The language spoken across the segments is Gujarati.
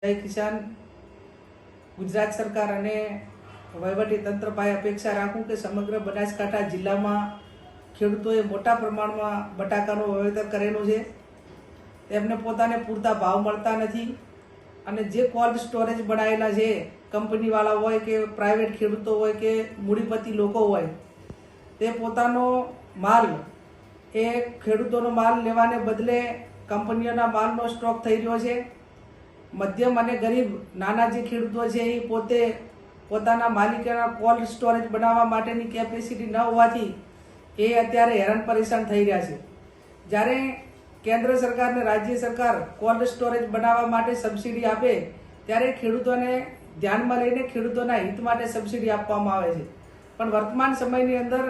જય કિસાન ગુજરાત સરકાર અને વહીવટી તંત્ર પાસે અપેક્ષા રાખું કે સમગ્ર બનાસકાંઠા જિલ્લામાં ખેડૂતોએ મોટા પ્રમાણમાં બટાકાનું વાવેતર કરેલું છે. તેમને પોતાને પૂરતા ભાવ મળતા નથી અને જે કોલ્ડ સ્ટોરેજ બનાવેલા છે, કંપનીવાળા હોય કે પ્રાઇવેટ ખેડૂતો હોય કે મૂડીપતિ લોકો હોય, તે પોતાનો માલ એ ખેડૂતોનો માલ લેવાને બદલે કંપનીઓના માલનો સ્ટોક થઈ રહ્યો છે. મધ્યમ અને ગરીબ નાના જે ખેડૂતો છે એ પોતે પોતાના માલિકાના કોલ્ડ સ્ટોરેજ બનાવવા માટેની કેપેસિટી ન હોવાથી એ અત્યારે હેરાન પરેશાન થઈ રહ્યા છે. જ્યારે કેન્દ્ર સરકાર અને રાજ્ય સરકાર કોલ્ડ સ્ટોરેજ બનાવવા માટે સબસિડી આપે ત્યારે ખેડૂતોને ધ્યાનમાં લઈને ખેડૂતોના હિત માટે સબસિડી આપવામાં આવે છે. પણ વર્તમાન સમયની અંદર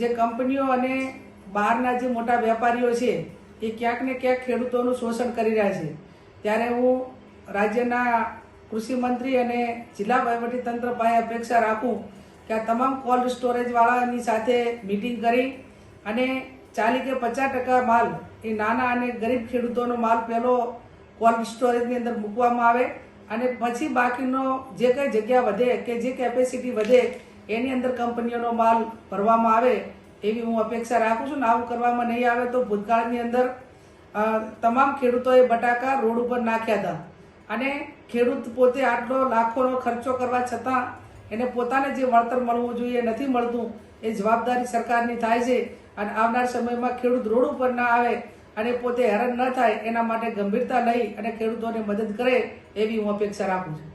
જે કંપનીઓ અને બહારના જે મોટા વેપારીઓ છે એ ક્યાંક ને ક્યાંક ખેડૂતોનું શોષણ કરી રહ્યા છે. ત્યારે હું રાજ્યના કૃષિ મંત્રી અને જિલ્લા વહીવટી તંત્ર પાસે અપેક્ષા રાખું કે આ તમામ કોલ્ડ સ્ટોરેજવાળાની સાથે મિટિંગ કરી અને 40 કે 50% માલ એ નાના અને ગરીબ ખેડૂતોનો માલ પહેલો કોલ્ડ સ્ટોરેજની અંદર મૂકવામાં આવે અને પછી બાકીનો જે કંઈ જગ્યા વધે કે જે કેપેસિટી વધે એની અંદર કંપનીઓનો માલ ભરવામાં આવે એવી હું અપેક્ષા રાખું છું. આવું કરવામાં નહીં આવે તો ભૂતકાળની અંદર તમામ ખેડૂતોએ બટાકા રોડ ઉપર નાખ્યા હતા અને ખેડૂત પોતે આટલો લાખોનો ખર્ચો કરવા છતાં એને પોતાને જે વળતર મળવું જોઈએ નથી મળતું. એ જવાબદારી સરકારની થાય છે અને આવનાર સમયમાં ખેડૂત રોડ ઉપર ના આવે અને પોતે હેરાન ન થાય એના માટે ગંભીરતા લઈ અને ખેડૂતોને મદદ કરે એવી હું અપેક્ષા રાખું છું.